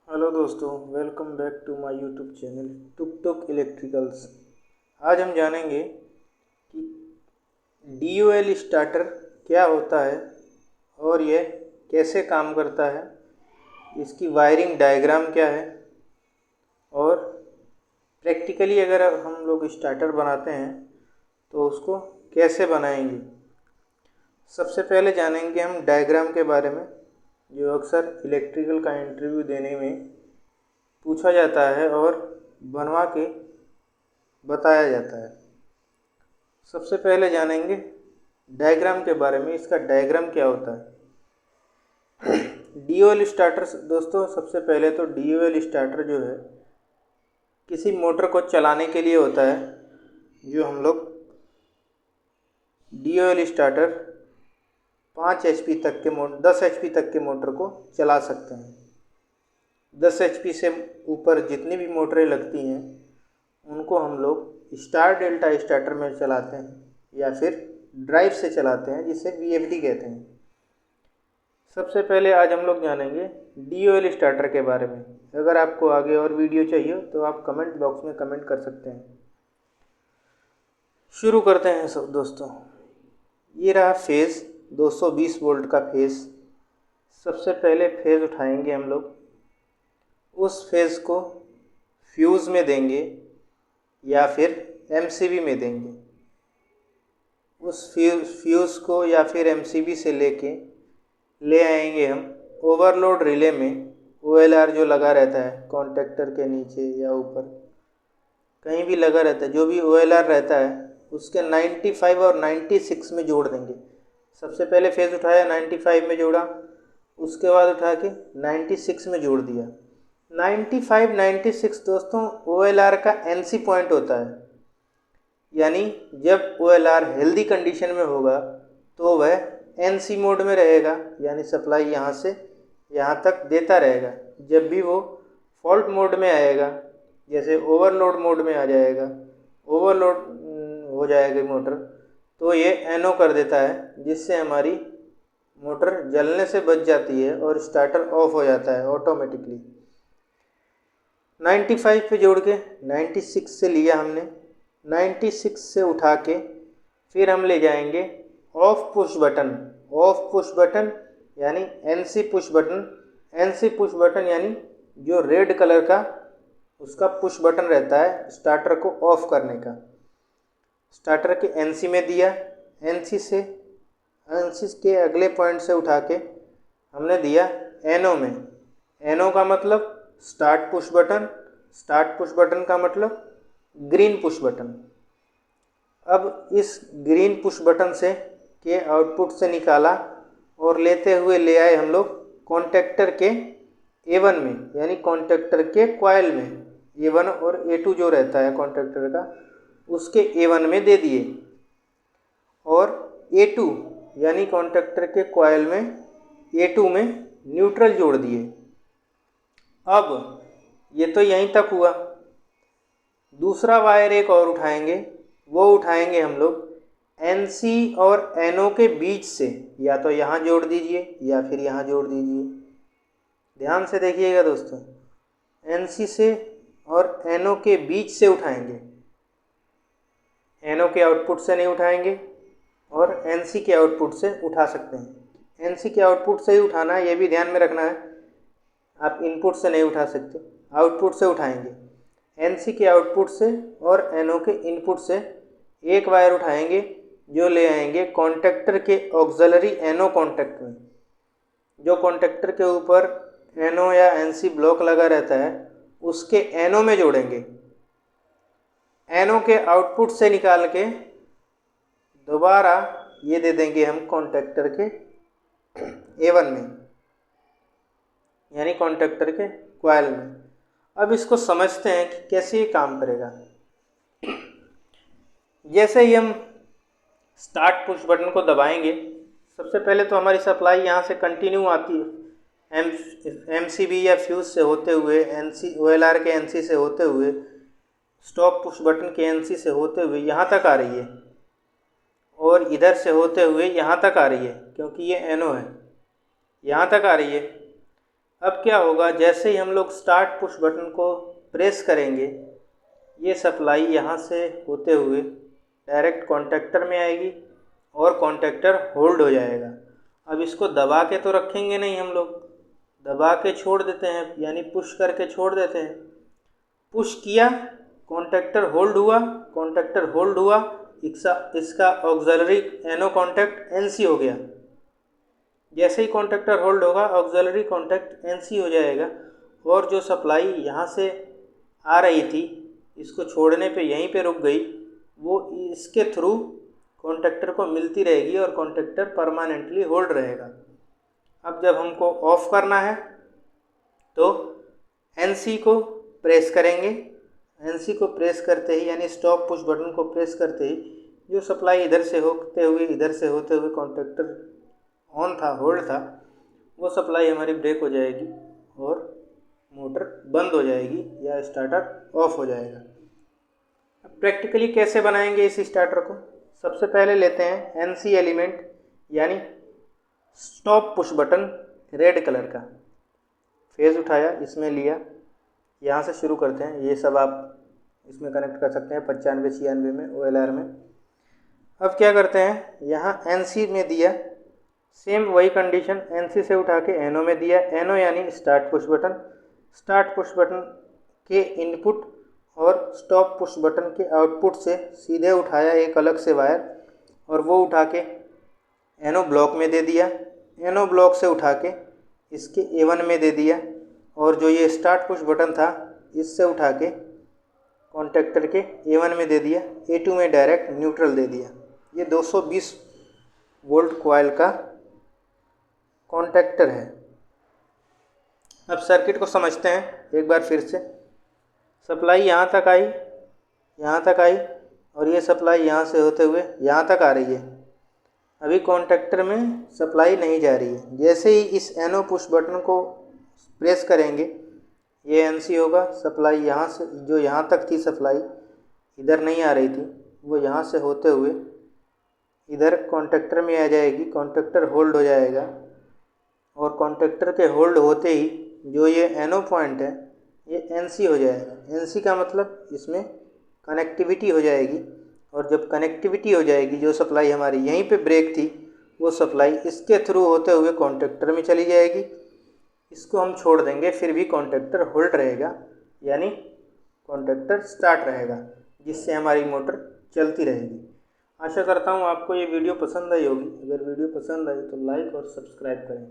Hello दोस्तों, welcome back to my YouTube channel Tuk Tuk Electricals. आज हम जानेंगे कि DOL स्टार्टर क्या होता है और यह कैसे काम करता है, इसकी वायरिंग डायग्राम क्या है और प्रैक्टिकली अगर हम लोग स्टार्टर बनाते हैं तो उसको कैसे बनाएंगे। सबसे पहले जानेंगे हम डायग्राम के बारे में, जो अक्सर इलेक्ट्रिकल का इंटरव्यू देने में पूछा जाता है और बनवा के बताया जाता है। सबसे पहले जानेंगे डायग्राम के बारे में। इसका डायग्राम क्या होता है। DOL स्टार्टर दोस्तों, सबसे पहले तो DOL स्टार्टर जो है किसी मोटर को चलाने के लिए होता है। जो हम लोग DOL स्टार्टर 5 HP तक के 10 HP तक के मोटर को चला सकते हैं। 10 HP से ऊपर जितनी भी मोटरें लगती हैं उनको हम लोग स्टार डेल्टा स्टार्टर में चलाते हैं या फिर ड्राइव से चलाते हैं, जिसे VFD कहते हैं। सबसे पहले आज हम लोग जानेंगे DOL स्टार्टर के बारे में। अगर आपको आगे और वीडियो चाहिए तो आप कमेंट बॉक्स में कमेंट कर सकते हैं। शुरू करते हैं सब दोस्तों। ये रहा फेज़, 220 वोल्ट का फेज़। सबसे पहले फेज़ उठाएंगे हम लोग, उस फेज़ को फ्यूज़ में देंगे या फिर MCB में देंगे। उस फ्यूज़ को या फिर MCB से ले आएंगे हम ओवरलोड रिले में। OLR जो लगा रहता है कॉन्टेक्टर के नीचे या ऊपर कहीं भी लगा रहता है, जो भी OLR रहता है उसके 95 और 96 में जोड़ देंगे। सबसे पहले फेज़ उठाया, 95 में जोड़ा, उसके बाद उठा के 96 में जोड़ दिया। 95 96 दोस्तों OLR का NC पॉइंट होता है, यानी जब OLR हेल्दी कंडीशन में होगा तो वह NC मोड में रहेगा, यानी सप्लाई यहाँ से यहाँ तक देता रहेगा। जब भी वो फॉल्ट मोड में आएगा, जैसे ओवरलोड मोड में आ जाएगा, ओवरलोड हो जाएगी मोटर, तो ये NO कर देता है, जिससे हमारी मोटर जलने से बच जाती है और स्टार्टर ऑफ हो जाता है ऑटोमेटिकली। 95 पे जोड़ के 96 से लिया हमने, 96 से उठा के फिर हम ले जाएंगे of push button. Of push button यानी NC push button. NC push button यानी जो रेड कलर का उसका पुश बटन रहता है स्टार्टर को ऑफ करने का। स्टार्टर के NC में दिया, NC के अगले पॉइंट से उठा के हमने दिया NO में। NO का मतलब start push button, start push button का मतलब ग्रीन पुश बटन। अब इस ग्रीन पुश बटन से के आउटपुट से निकाला और लेते हुए ले आए हम लोग कॉन्टेक्टर के A1 में, यानी कॉन्टेक्टर के कॉइल में। A1 और A2 जो रहता है कॉन्टेक्टर का, उसके A1 में दे दिए और A2 यानी कॉन्टेक्टर के कॉइल में A2 में न्यूट्रल जोड़ दिए। अब ये तो यहीं तक हुआ। दूसरा वायर एक और उठाएंगे, वो उठाएंगे हम लोग NC और NO के बीच से। या तो यहाँ जोड़ दीजिए या फिर यहाँ जोड़ दीजिए। ध्यान से देखिएगा दोस्तों, NC से और NO के बीच से उठाएंगे। NO के आउटपुट से नहीं उठाएंगे और NC के आउटपुट से उठा सकते हैं। NC के आउटपुट से ही उठाना है, ये भी ध्यान में रखना है। आप इनपुट से नहीं उठा सकते, आउटपुट से उठाएंगे। NC के आउटपुट से और NO के इनपुट से एक वायर उठाएंगे, जो ले आएंगे कॉन्टेक्टर के ऑक्सिलरी NO कॉन्टेक्ट में। जो कॉन्टेक्टर के ऊपर NO या NC ब्लॉक लगा रहता है उसके NO में जोड़ेंगे। NO के आउटपुट से निकाल के दोबारा ये दे देंगे हम कॉन्टेक्टर के A1 में, यानी कॉन्टेक्टर के कॉइल में। अब इसको समझते हैं कि कैसे ये काम करेगा। जैसे ही हम स्टार्ट पुश बटन को दबाएंगे, सबसे पहले तो हमारी सप्लाई यहाँ से कंटिन्यू आती है, MCB या फ्यूज़ से होते हुए, OLR के NC से होते हुए, स्टॉप पुश बटन के NC से होते हुए यहाँ तक आ रही है और इधर से होते हुए यहाँ तक आ रही है, क्योंकि ये NO है, यहाँ तक आ रही है। अब क्या होगा, जैसे ही हम लोग स्टार्ट पुश बटन को प्रेस करेंगे, ये सप्लाई यहाँ से होते हुए डायरेक्ट कॉन्टैक्टर में आएगी और कॉन्टैक्टर होल्ड हो जाएगा। अब इसको दबा के तो रखेंगे नहीं हम लोग, दबा के छोड़ देते हैं, यानी पुश करके छोड़ देते हैं। पुश किया, कॉन्टैक्टर होल्ड हुआ, कॉन्टैक्टर होल्ड हुआ, इसका ऑक्सिलरी एनो कॉन्टैक्ट NC हो गया। जैसे ही कॉन्टैक्टर होल्ड होगा, ऑक्सिलरी कॉन्टैक्ट NC हो जाएगा और जो सप्लाई यहाँ से आ रही थी, इसको छोड़ने पे यहीं पे रुक गई, वो इसके थ्रू कॉन्टैक्टर को मिलती रहेगी और कॉन्टैक्टर परमानेंटली होल्ड रहेगा। अब जब हमको ऑफ़ करना है तो NC को प्रेस करेंगे। NC को प्रेस करते ही, यानी स्टॉप पुश बटन को प्रेस करते ही, जो सप्लाई इधर से होते हुए कॉन्टैक्टर ऑन था, होल्ड था, वो सप्लाई हमारी ब्रेक हो जाएगी और मोटर बंद हो जाएगी या स्टार्टर ऑफ हो जाएगा। अब प्रैक्टिकली कैसे बनाएंगे इस स्टार्टर को? सबसे पहले लेते हैं NC एलिमेंट, यानी stop push button red colour का, फेज़ उठाया, इसमें लिया, यहाँ से शुरू करते हैं। ये सब आप इसमें कनेक्ट कर सकते हैं 95-96 में OLR में। अब क्या करते हैं, यहाँ NC में दिया, सेम वही कंडीशन, NC से उठा के NO में दिया। NO यानी start push button, start push button के इनपुट और स्टॉप पुश बटन के आउटपुट से सीधे उठाया एक अलग से वायर और वो उठा के NO ब्लॉक में दे दिया। NO ब्लॉक से उठा के इसके A1 में दे दिया और जो ये स्टार्ट पुश बटन था, इससे उठा के कॉन्टैक्टर के A1 में दे दिया, A2 में डायरेक्ट न्यूट्रल दे दिया। ये 220 वोल्ट कॉइल का कॉन्टैक्टर है। अब सर्किट को समझते हैं एक बार फिर से। सप्लाई यहाँ तक आई और ये सप्लाई यहाँ से होते हुए यहाँ तक आ रही है। अभी कॉन्टैक्टर में सप्लाई नहीं जा रही है। जैसे ही इस NO पुश बटन को प्रेस करेंगे, ये NC होगा, सप्लाई यहाँ से, जो यहाँ तक थी सप्लाई, इधर नहीं आ रही थी, वो यहाँ से होते हुए इधर कॉन्टैक्टर में आ जाएगी, कॉन्टैक्टर होल्ड हो जाएगा और कॉन्टैक्टर के होल्ड होते ही जो ये NO पॉइंट है, ये NC हो जाएगा। NC का मतलब इसमें कनेक्टिविटी हो जाएगी और जब कनेक्टिविटी हो जाएगी, जो सप्लाई हमारी यहीं पे ब्रेक थी, वो सप्लाई इसके थ्रू होते हुए कॉन्टैक्टर में चली जाएगी। इसको हम छोड़ देंगे, फिर भी कॉन्टैक्टर होल्ड रहेगा, यानी कॉन्टैक्टर स्टार्ट रहेगा, जिससे हमारी मोटर चलती रहेगी। आशा करता हूँ आपको ये वीडियो पसंद आई होगी। अगर वीडियो पसंद आई तो लाइक और सब्सक्राइब करें।